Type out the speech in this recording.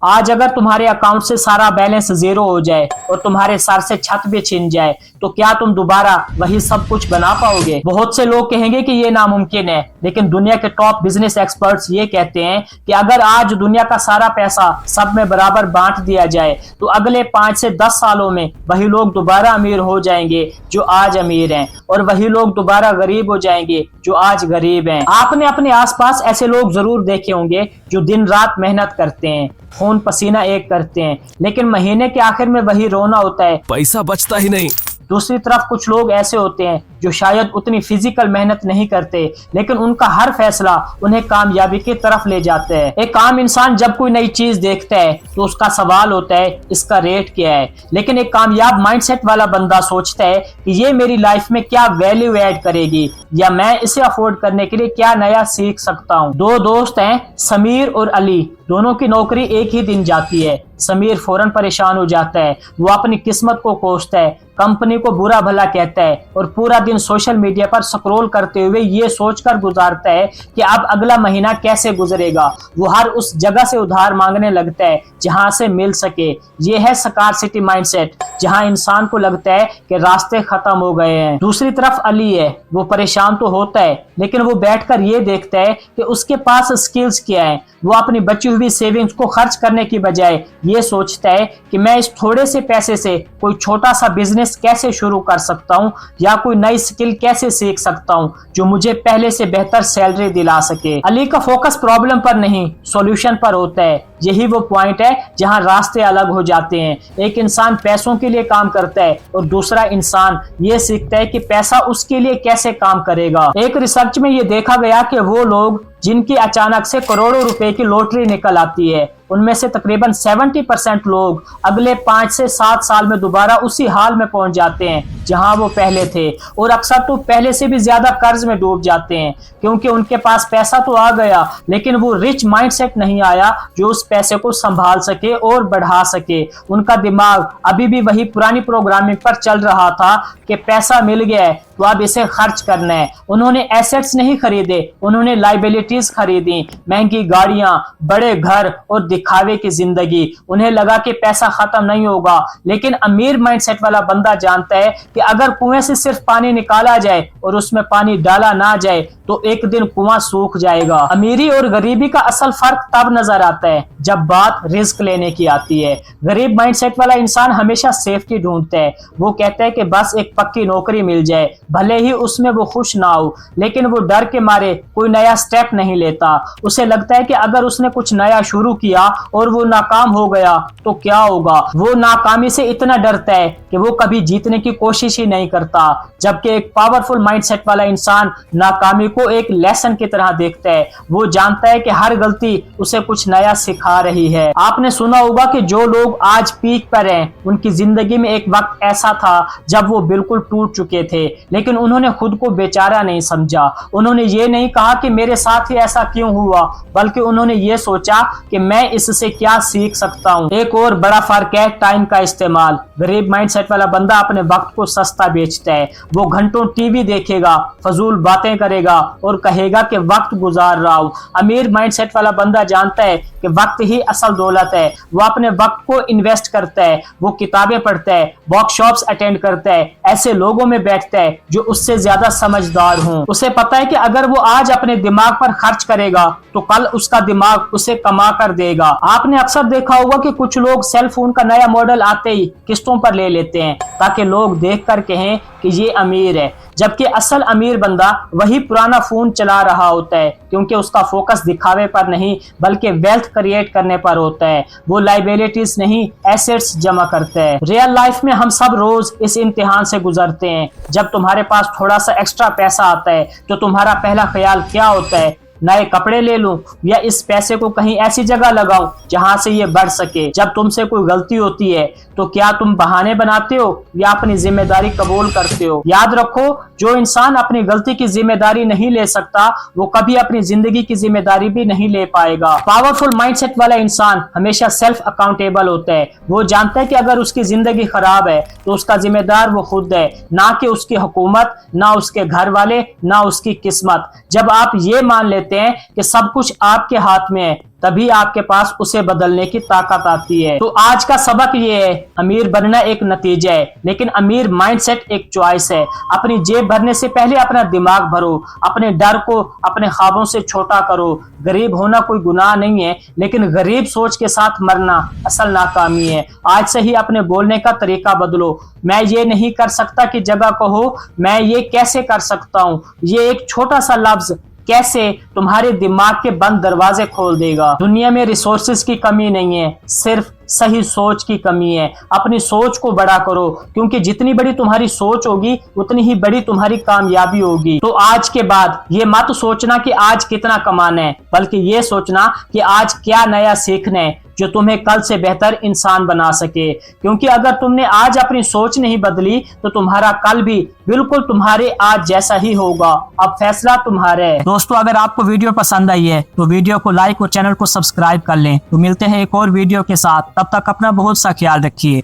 आज अगर तुम्हारे अकाउंट से सारा बैलेंस जीरो हो जाए और तुम्हारे सर से छत भी छिन जाए तो क्या तुम दोबारा वही सब कुछ बना पाओगे? बहुत से लोग कहेंगे कि ये नामुमकिन है, लेकिन दुनिया के टॉप बिजनेस एक्सपर्ट्स ये कहते हैं कि अगर आज दुनिया का सारा पैसा सब में बराबर बांट दिया जाए तो अगले 5 से 10 सालों में वही लोग दोबारा अमीर हो जाएंगे जो आज अमीर हैं, और वही लोग दोबारा गरीब हो जाएंगे जो आज गरीब हैं। आपने अपने आसपास ऐसे लोग जरूर देखे होंगे जो दिन रात मेहनत करते हैं, खून पसीना एक करते हैं, लेकिन महीने के आखिर में वही रोना होता है, पैसा बचता ही नहीं। दूसरी तरफ कुछ लोग ऐसे होते हैं जो शायद उतनी फिजिकल मेहनत नहीं करते, लेकिन उनका हर फैसला उन्हें कामयाबी की तरफ ले जाता है। एक आम इंसान जब कोई नई चीज देखता है तो उसका सवाल होता है इसका रेट क्या है, लेकिन एक कामयाब माइंडसेट वाला बंदा सोचता है कि ये मेरी लाइफ में क्या वैल्यू ऐड करेगी, या मैं इसे अफोर्ड करने के लिए क्या नया सीख सकता हूँ। दो दोस्त हैं, समीर और अली। दोनों की नौकरी एक ही दिन जाती है। समीर फौरन परेशान हो जाता है, वो अपनी किस्मत को कोसता है, कंपनी को बुरा भला कहता है और पूरा दिन सोशल मीडिया पर स्क्रॉल करते हुए ये सोचकर गुजारता है कि अब अगला महीना कैसे गुजरेगा। वो हर उस जगह से उधार मांगने लगता है जहां से मिल सके। ये है स्कार्सिटी माइंडसेट, जहां इंसान को लगता है कि रास्ते खत्म हो गए हैं। दूसरी तरफ अली है, वो परेशान तो होता है, लेकिन वो बैठकर ये देखता है कि उसके पास स्किल्स क्या है। वो अपनी बची हुई सेविंग्स को खर्च करने की बजाय ये सोचता है कि मैं इस थोड़े से पैसे से कोई छोटा सा बिजनेस कैसे शुरू कर सकता हूँ, या कोई नई स्किल कैसे सीख सकता हूँ जो मुझे पहले से बेहतर सैलरी दिला सके। अली का फोकस प्रॉब्लम पर नहीं, सॉल्यूशन पर होता है। यही वो पॉइंट है जहां रास्ते अलग हो जाते हैं। एक इंसान पैसों के लिए काम करता है और दूसरा इंसान ये सीखता है कि पैसा उसके लिए कैसे काम करेगा। एक रिसर्च में ये देखा गया कि वो लोग जिनकी अचानक से करोड़ों रुपए की लॉटरी निकल आती है, उनमें से तकरीबन 70% लोग अगले 5 से 7 साल में दोबारा उसी हाल में पहुंच जाते हैं जहां वो पहले थे, और अक्सर तो पहले से भी ज्यादा कर्ज में डूब जाते हैं, क्योंकि उनके पास पैसा तो आ गया लेकिन वो रिच माइंडसेट नहीं आया जो उस पैसे को संभाल सके और बढ़ा सके। उनका दिमाग अभी भी वही पुरानी प्रोग्रामिंग पर चल रहा था कि पैसा मिल गया है तो अब इसे खर्च करना है। उन्होंने एसेट्स नहीं खरीदे, उन्होंने लाइबिलिटीज खरीदी, महंगी गाड़ियां, बड़े घर और दिखावे की जिंदगी। उन्हें लगा कि पैसा खत्म नहीं होगा, लेकिन अमीर माइंडसेट वाला बंदा जानता है कि अगर कुएं से सिर्फ पानी निकाला जाए और उसमें पानी डाला ना जाए तो एक दिन कुआं सूख जाएगा। अमीरी और गरीबी का असल फर्क तब नजर आता है जब बात रिस्क लेने की आती है। गरीब माइंडसेट वाला इंसान हमेशा सेफ्टी ढूंढता है। वो कहता है कि बस एक पक्की नौकरी मिल जाए, भले ही उसमें वो खुश ना हो, लेकिन वो डर के मारे कोई नया स्टेप नहीं लेता। उसे लगता है कि अगर उसने कुछ नया शुरू किया और वो नाकाम हो गया तो क्या होगा। वो नाकामी से इतना डरता है कि वो कभी जीतने की कोशिश ही नहीं करता, जबकि एक पावरफुल माइंडसेट वाला इंसान नाकामी को एक लेसन की तरह देखता है। वो जानता है कि हर गलती उसे कुछ नया सिखा रही है। आपने सुना होगा कि जो लोग आज पीक पर हैं, उनकी जिंदगी में एक वक्त ऐसा था जब वो बिल्कुल टूट चुके थे, लेकिन उन्होंने खुद को बेचारा नहीं समझा। उन्होंने ये नहीं कहा कि मेरे साथ ही ऐसा क्यों हुआ, बल्कि उन्होंने ये सोचा कि मैं इससे क्या सीख सकता हूँ। एक और बड़ा फर्क है टाइम का इस्तेमाल। गरीब माइंडसेट वाला बंदा अपने वक्त को सस्ता बेचता है। वो घंटों टीवी देखेगा, फजूल बातें करेगा और कहेगा कि वक्त गुजार रहा हूँ। अमीर माइंडसेट वाला बंदा जानता है कि वक्त ही असल दौलत है। वो अपने वक्त को इन्वेस्ट करता है, वो किताबें पढ़ता है, वर्कशॉप्स अटेंड करता है, ऐसे लोगों में बैठता है जो उससे ज्यादा समझदार हों। उसे पता है कि अगर वो आज अपने दिमाग पर खर्च करेगा तो कल उसका दिमाग उसे कमा कर देगा। आपने अक्सर देखा होगा कि कुछ लोग सेल फोन का नया मॉडल आते ही किस्तों पर ले लेते हैं ताकि लोग देखकर कहें कि ये अमीर है, जबकि असल अमीर बंदा वही पुराना फोन चला रहा होता है, क्योंकि उसका फोकस दिखावे पर नहीं बल्कि वेल्थ क्रिएट करने पर होता है। वो लाइबिलिटीज नहीं एसेट्स जमा करता है। रियल लाइफ में हम सब रोज इस इम्तिहान से गुजरते हैं। जब तुम्हारे पास थोड़ा सा एक्स्ट्रा पैसा आता है तो तुम्हारा पहला ख्याल क्या होता है? नए कपड़े ले लूं या इस पैसे को कहीं ऐसी जगह लगाऊं जहां से ये बढ़ सके। जब तुमसे कोई गलती होती है तो क्या तुम बहाने बनाते हो या अपनी जिम्मेदारी कबूल करते हो? याद रखो, जो इंसान अपनी गलती की जिम्मेदारी नहीं ले सकता वो कभी अपनी जिंदगी की जिम्मेदारी भी नहीं ले पाएगा। पावरफुल माइंडसेट वाला इंसान हमेशा सेल्फ अकाउंटेबल होता है। वो जानता है कि अगर उसकी जिंदगी खराब है तो उसका जिम्मेदार वो खुद है, ना कि उसकी हुकूमत, ना उसके घर वाले, ना उसकी किस्मत। जब आप ये मान लेते हैं कि सब कुछ आपके हाथ में है तभी आपके पास उसे बदलने की ताकत आती है। तो आज का सबक ये है, अमीर बनना एक नतीजा है, लेकिन अमीर माइंडसेट एक चॉइस है। अपनी जेब भरने से पहले अपना दिमाग भरो, अपने डर को अपने ख्वाबों से छोटा करो। गरीब होना कोई गुनाह नहीं है, लेकिन गरीब सोच के साथ मरना असल नाकामी है। आज से ही अपने बोलने का तरीका बदलो। मैं ये नहीं कर सकता की जगह कहो मैं ये कैसे कर सकता हूँ। ये एक छोटा सा लफ्ज कैसे तुम्हारे दिमाग के बंद दरवाजे खोल देगा। दुनिया में रिसोर्सेज की कमी नहीं है, सिर्फ सही सोच की कमी है। अपनी सोच को बड़ा करो, क्योंकि जितनी बड़ी तुम्हारी सोच होगी उतनी ही बड़ी तुम्हारी कामयाबी होगी। तो आज के बाद ये मत सोचना कि आज कितना कमाना है, बल्कि ये सोचना कि आज क्या नया सीखना है जो तुम्हें कल से बेहतर इंसान बना सके। क्योंकि अगर तुमने आज अपनी सोच नहीं बदली तो तुम्हारा कल भी बिल्कुल तुम्हारे आज जैसा ही होगा। अब फैसला तुम्हारा है। दोस्तों, अगर आपको वीडियो पसंद आई है तो वीडियो को लाइक और चैनल को सब्सक्राइब कर लें। तो मिलते हैं एक और वीडियो के साथ, तब तक अपना बहुत सा ख्याल रखिए।